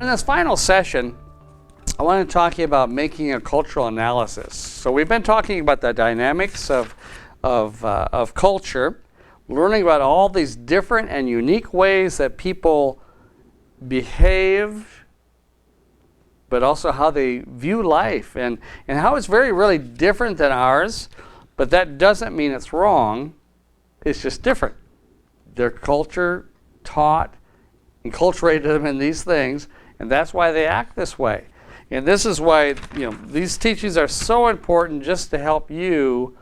In this final session, I want to talk to you about making a cultural analysis. So we've been talking about the dynamics of culture, learning about all these different and unique ways that people behave, but also how they view life and how it's really different than ours, but that doesn't mean it's wrong. It's just different. Their culture taught, enculturated them in these things, and that's why they act this way. And this is why, these teachings are so important, just to help you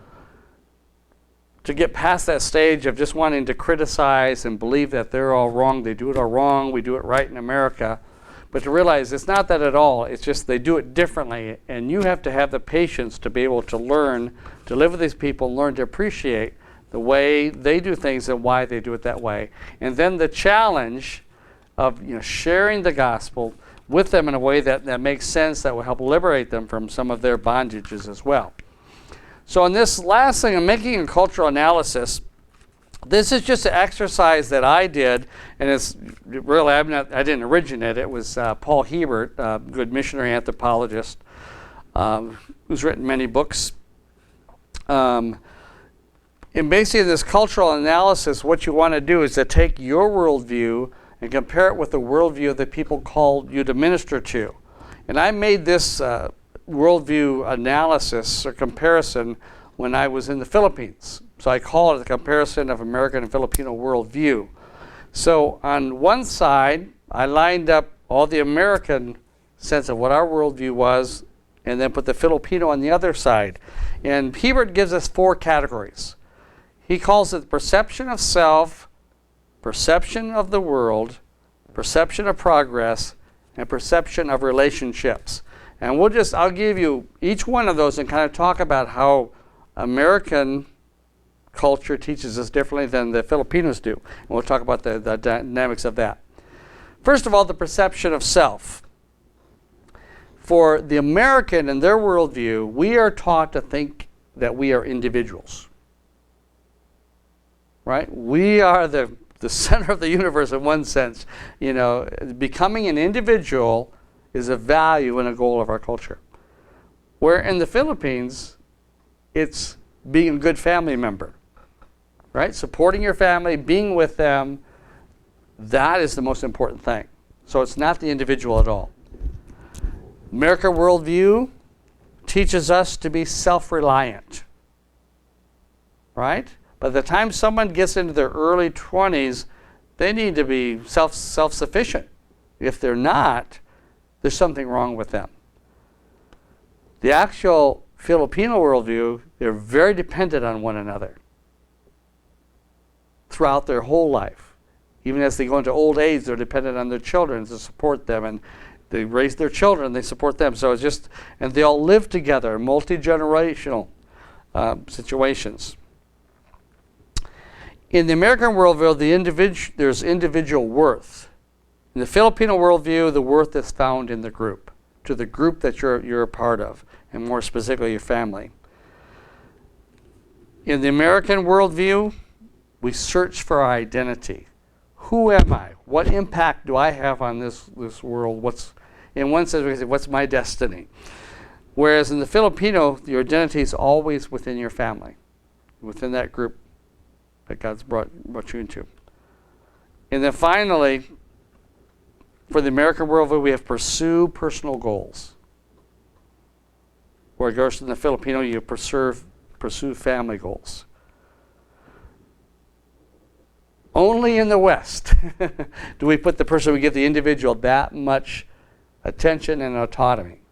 to get past that stage of just wanting to criticize and believe that they're all wrong, they do it all wrong, we do it right in America. But to realize it's not that at all, it's just they do it differently, and you have to have the patience to be able to learn to live with these people, learn to appreciate the way they do things and why they do it that way. And then the challenge of sharing the gospel with them in a way that makes sense, that will help liberate them from some of their bondages as well. So in this last thing, I'm making a cultural analysis. This is just an exercise that I did, and it's really, I didn't originate it. It was Paul Hebert, a good missionary anthropologist, who's written many books. And basically, this cultural analysis, what you want to do is to take your worldview and compare it with the worldview that people called you to minister to. And I made this worldview analysis or comparison when I was in the Philippines. So I call it the comparison of American and Filipino worldview. So on one side, I lined up all the American sense of what our worldview was, and then put the Filipino on the other side. And Hebert gives us 4 categories. He calls it perception of self, perception of the world, perception of progress, and perception of relationships. And I'll give you each one of those and kind of talk about how American culture teaches us differently than the Filipinos do. And we'll talk about the dynamics of that. First of all, the perception of self. For the American and their worldview, we are taught to think that we are individuals. Right? We are the center of the universe in one sense. Becoming an individual is a value and a goal of our culture. Where in the Philippines, it's being a good family member. Right? Supporting your family, being with them, that is the most important thing. So it's not the individual at all. American worldview teaches us to be self-reliant. Right? By the time someone gets into their early 20s, they need to be self-sufficient. If they're not, there's something wrong with them. The actual Filipino worldview, they're very dependent on one another throughout their whole life. Even as they go into old age, they're dependent on their children to support them, and they raise their children, they support them. So it's just, and they all live together in multi-generational situations. In the American worldview, there's individual worth. In the Filipino worldview, the worth is found in the group, to the group that you're a part of, and more specifically, your family. In the American worldview, we search for our identity. Who am I? What impact do I have on this world? In one sense, we say, what's my destiny? Whereas in the Filipino, your identity is always within your family, within that group that God's brought you into. And then finally, for the American worldview, we have pursue personal goals. Whereas in the Filipino, you pursue family goals. Only in the West do we give the individual that much attention and autonomy.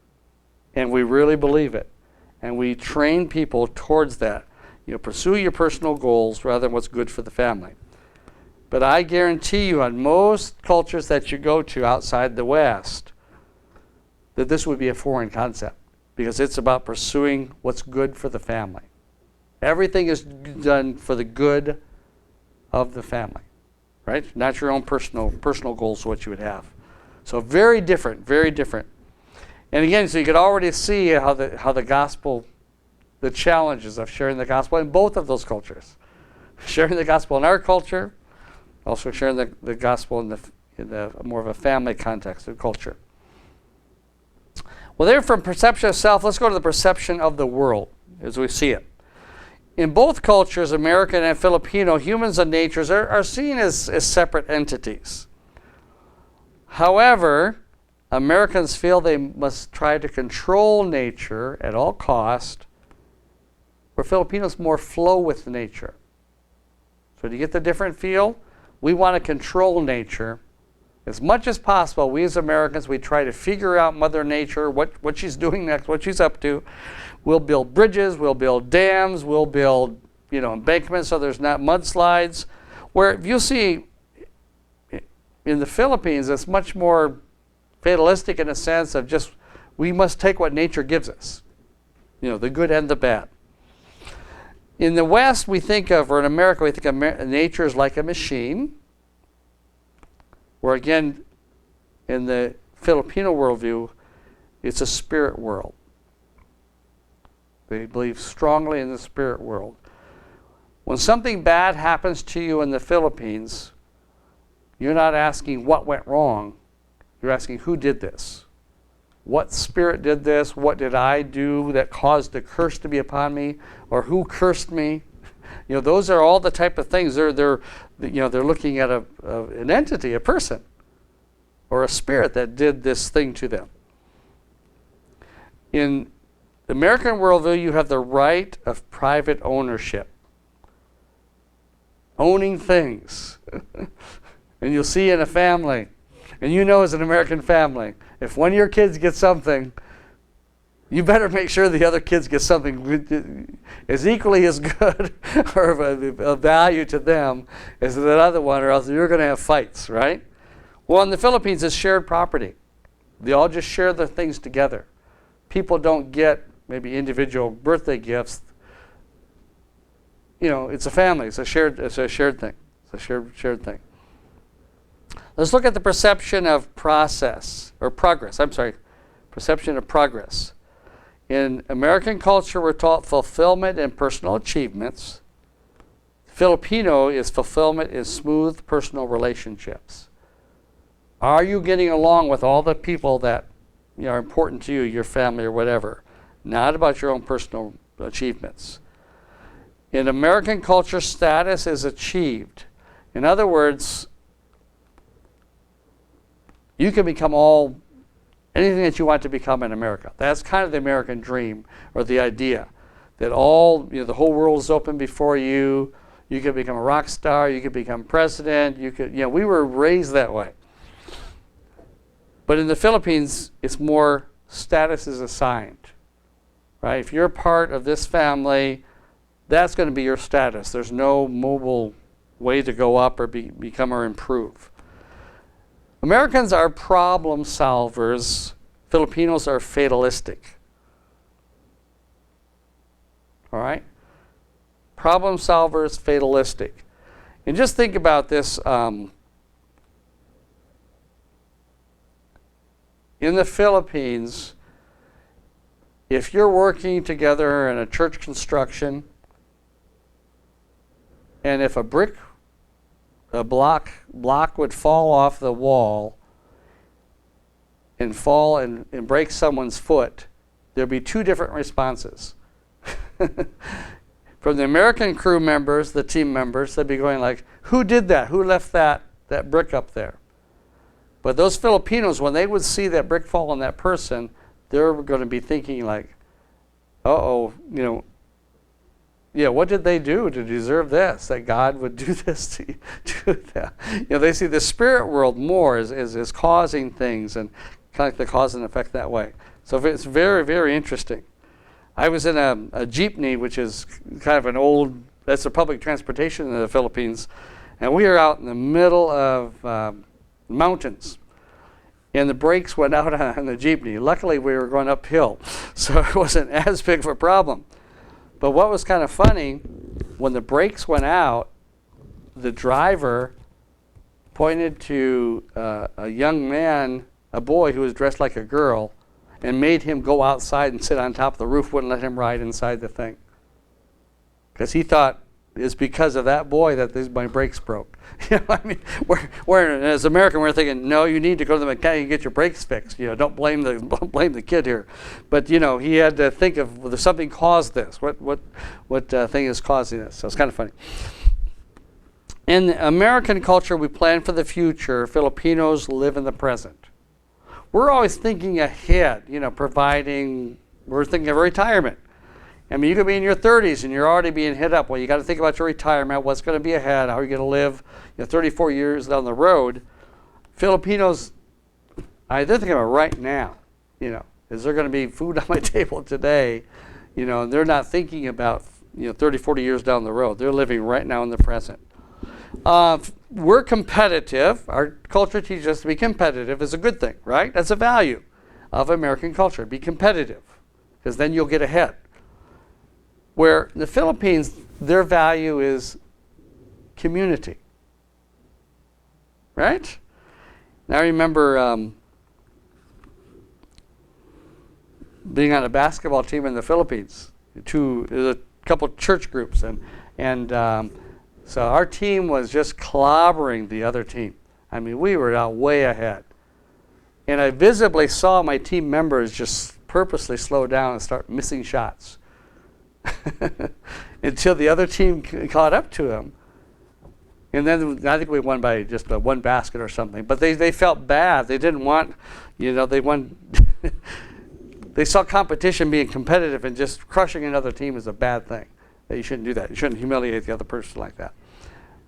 And we really believe it. And we train people towards that. Pursue your personal goals rather than what's good for the family. But I guarantee you, on most cultures that you go to outside the West, that this would be a foreign concept, because it's about pursuing what's good for the family. Everything is done for the good of the family, right? Not your own personal goals, what you would have. So very different, very different. And again, so you could already see how the gospel, the challenges of sharing the gospel in both of those cultures. Sharing the gospel in our culture, also sharing the gospel more of a family context of culture. Well, then from perception of self, let's go to the perception of the world as we see it. In both cultures, American and Filipino, humans and natures are seen as separate entities. However, Americans feel they must try to control nature at all cost, where Filipinos more flow with nature. So do you get the different feel? We want to control nature. As much as possible, we as Americans, we try to figure out Mother Nature, what she's doing next, what she's up to. We'll build bridges, we'll build dams, we'll build embankments so there's not mudslides. Where if you see in the Philippines, it's much more fatalistic in a sense of just we must take what nature gives us, the good and the bad. In the West, we think of, or in America, we think of nature as like a machine. Where again, in the Filipino worldview, it's a spirit world. They believe strongly in the spirit world. When something bad happens to you in the Philippines, you're not asking what went wrong. You're asking who did this? What spirit did this? What did I do that caused the curse to be upon me? Or who cursed me? Those are all the type of things. They're looking at an entity, a person, or a spirit that did this thing to them. In the American worldview, you have the right of private ownership, owning things. And you'll see in a family, and as an American family, if one of your kids gets something, you better make sure the other kids get something as equally as good or of value to them as that other one, or else you're going to have fights, right? Well, in the Philippines, it's shared property. They all just share their things together. People don't get maybe individual birthday gifts. It's a family. It's a shared thing. It's a shared thing. Let's look at the perception of progress. Perception of progress. In American culture, we're taught fulfillment in personal achievements. Filipino is fulfillment in smooth personal relationships. Are you getting along with all the people that are important to you, your family or whatever? Not about your own personal achievements. In American culture, status is achieved. In other words, you can become anything that you want to become in America. That's kind of the American dream, or the idea that the whole world is open before you. You could become a rock star. You could become president. We were raised that way. But in the Philippines, it's more status is assigned, right? If you're a part of this family, that's going to be your status. There's no mobile way to go up or become or improve. Americans are problem solvers. Filipinos are fatalistic. All right? Problem solvers, fatalistic. And just think about this. In the Philippines, if you're working together in a church construction, and if a block would fall off the wall and fall and break someone's foot, there'd be two different responses. From the American crew members, the team members, they'd be going like, who did that? Who left that brick up there? But those Filipinos, when they would see that brick fall on that person, they're going to be thinking like, what did they do to deserve this? That God would do this to them. They see the spirit world more as causing things, and kind of like the cause and effect that way. So it's very, very interesting. I was in a jeepney, which is kind of that's a public transportation in the Philippines, and we were out in the middle of mountains, and the brakes went out on the jeepney. Luckily, we were going uphill, so it wasn't as big of a problem. But what was kind of funny, when the brakes went out, the driver pointed to a young man, a boy who was dressed like a girl, and made him go outside and sit on top of the roof, wouldn't let him ride inside the thing. Because he thought it's because of that boy that my brakes broke. I mean, we're as American, we're thinking, no, you need to go to the mechanic and get your brakes fixed. Don't blame the kid here. But he had to think of whether something caused this. What thing is causing this? So it's kind of funny. In American culture, we plan for the future. Filipinos live in the present. We're always thinking ahead. Providing. We're thinking of retirement. I mean, you could be in your 30s and you're already being hit up. Well, you got to think about your retirement, what's going to be ahead, how are you going to live 34 years down the road. Filipinos, they're thinking about right now. Is there going to be food on my table today? They're not thinking about 30, 40 years down the road. They're living right now in the present. We're competitive. Our culture teaches us to be competitive is a good thing, right? That's a value of American culture. Be competitive, because then you'll get ahead. Where in the Philippines, their value is community. Right? Now I remember being on a basketball team in the Philippines. There's a couple church groups, and so our team was just clobbering the other team. I mean, we were out way ahead. And I visibly saw my team members just purposely slow down and start missing shots. Until the other team caught up to them. And then I think we won by just one basket or something. But they felt bad. They didn't want, they won. They saw competition being competitive, and just crushing another team is a bad thing. That you shouldn't do that. You shouldn't humiliate the other person like that.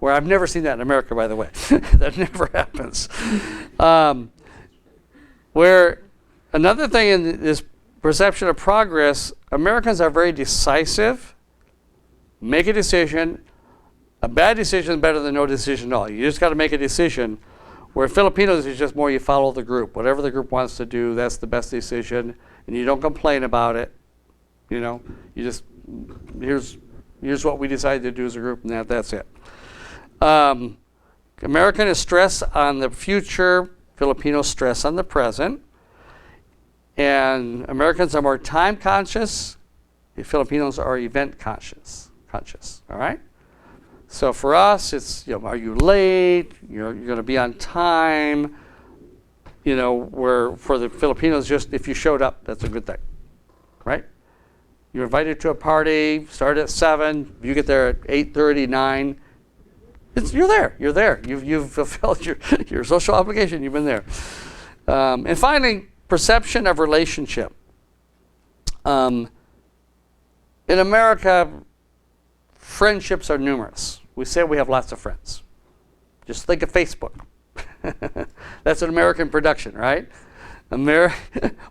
Where I've never seen that in America, by the way. That never happens. Where another thing in this perception of progress, Americans are very decisive. Make a decision. A bad decision is better than no decision at all. You just got to make a decision. Where Filipinos is just more you follow the group. Whatever the group wants to do, that's the best decision. And you don't complain about it. You just, here's what we decided to do as a group, and that's it. American is stress on the future. Filipinos stress on the present. And Americans are more time conscious. The Filipinos are event conscious. All right? So for us, it's, are you late? You're going to be on time. Where for the Filipinos, just if you showed up, that's a good thing. Right? You're invited to a party, start at 7, you get there at 8:30, 9. You're there. You've fulfilled your social obligation. You've been there. And finally, perception of relationship. In America, friendships are numerous. We say we have lots of friends. Just think of Facebook. That's an American production, right?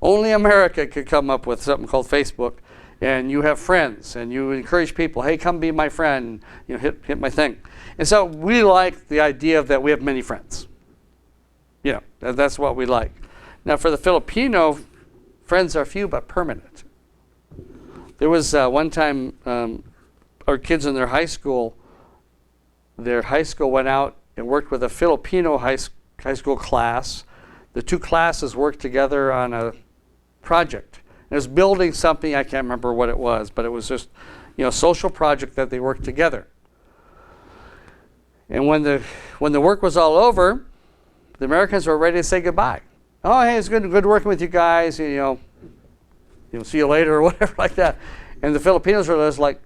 Only America could come up with something called Facebook, and you have friends, and you encourage people, hey, come be my friend, hit my thing. And so we like the idea of that we have many friends. That's what we like. Now, for the Filipino, friends are few but permanent. There was one time our kids in their high school went out and worked with a Filipino high school class. The two classes worked together on a project. It was building something, I can't remember what it was, but it was just a social project that they worked together. And when the work was all over, the Americans were ready to say goodbye. Oh, hey, it's good working with you guys. See you later or whatever like that. And the Filipinos were just like,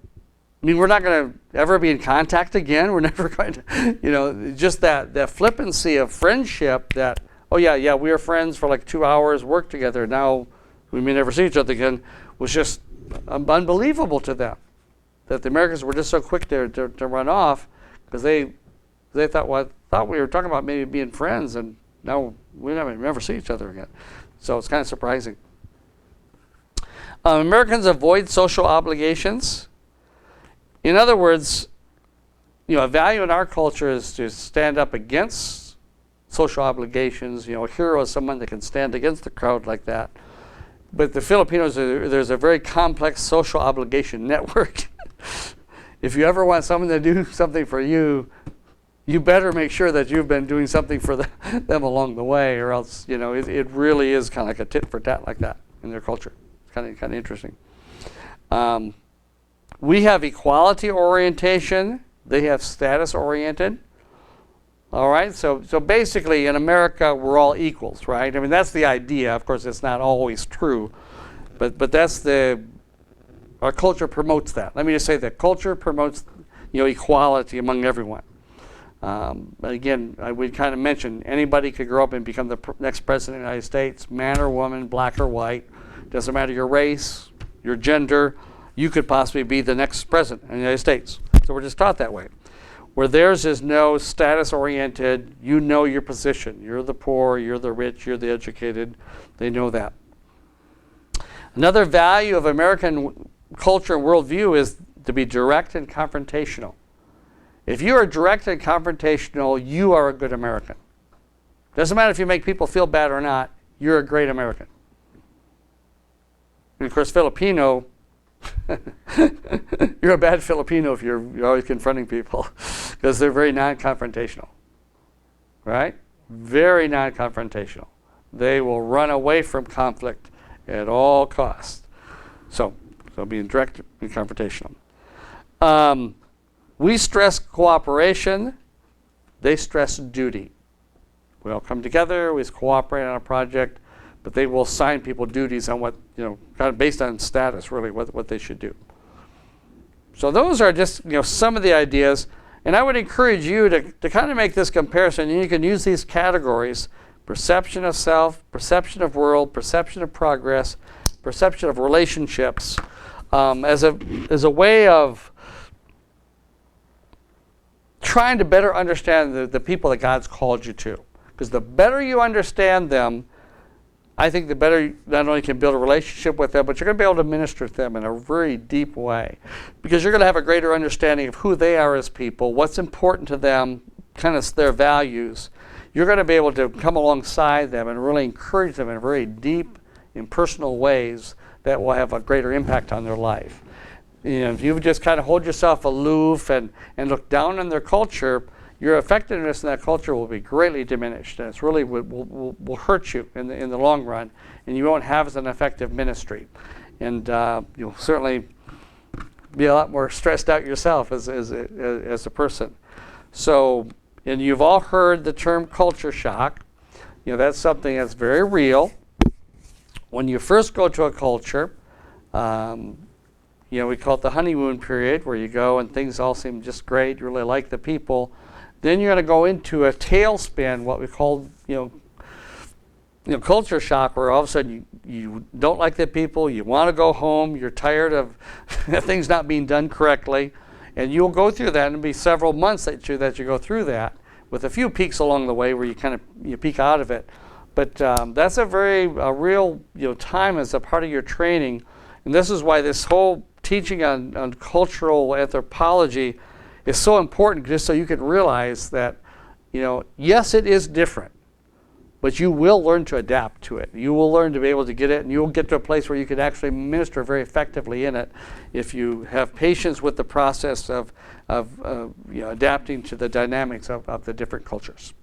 we're not going to ever be in contact again. We're never going to, just that flippancy of friendship that, oh yeah, we were friends for like 2 hours, worked together. Now we may never see each other again, was just unbelievable to them. That the Americans were just so quick to run off because they thought, well, I thought we were talking about maybe being friends, and now we never see each other again. So it's kind of surprising. Americans avoid social obligations. In other words, a value in our culture is to stand up against social obligations. A hero is someone that can stand against the crowd like that. But the Filipinos, there's a very complex social obligation network. If you ever want someone to do something for you, you better make sure that you've been doing something for them along the way, or else, it really is kind of like a tit for tat like that in their culture. It's kind of interesting. We have equality orientation. They have status oriented. All right, so basically in America we're all equals, right? I mean, that's the idea. Of course, it's not always true, but that's our culture promotes that. Let me just say that culture promotes, equality among everyone. But again, we kind of mentioned anybody could grow up and become the next president of the United States, man or woman, black or white. Doesn't matter your race, your gender. You could possibly be the next president of the United States. So we're just taught that way. Where theirs is no status-oriented, you know your position. You're the poor, you're the rich, you're the educated. They know that. Another value of American culture and worldview is to be direct and confrontational. If you are direct and confrontational, you are a good American. Doesn't matter if you make people feel bad or not, you're a great American. And of course, Filipino, you're a bad Filipino if you're always confronting people, because they're very non-confrontational, right? Very non-confrontational. They will run away from conflict at all costs. So being direct and confrontational. We stress cooperation. They stress duty. We all come together, we cooperate on a project, but they will assign people duties on what, kind of based on status, really, what they should do. So those are just, some of the ideas. And I would encourage you to kind of make this comparison. And you can use these categories: perception of self, perception of world, perception of progress, perception of relationships, as a way of trying to better understand the people that God's called you to. Because the better you understand them, I think the better you not only can build a relationship with them, but you're going to be able to minister to them in a very deep way. Because you're going to have a greater understanding of who they are as people, what's important to them, kind of their values. You're going to be able to come alongside them and really encourage them in very deep and personal ways that will have a greater impact on their life. If you just kind of hold yourself aloof and look down on their culture, your effectiveness in that culture will be greatly diminished, and it's really will hurt you in the long run, and you won't have as an effective ministry, and you'll certainly be a lot more stressed out yourself as a person. So, and you've all heard the term culture shock. That's something that's very real. When you first go to a culture, we call it the honeymoon period, where you go and things all seem just great. You really like the people. Then you're going to go into a tailspin, what we call, culture shock, where all of a sudden you don't like the people, you want to go home, you're tired of things not being done correctly, and you'll go through that, and it'll be several months that you go through that, with a few peaks along the way where you peak out of it. But that's a real time as a part of your training, and this is why this whole teaching on cultural anthropology is so important, just so you can realize that, yes, it is different, but you will learn to adapt to it. You will learn to be able to get it, and you will get to a place where you can actually minister very effectively in it if you have patience with the process of adapting to the dynamics of the different cultures.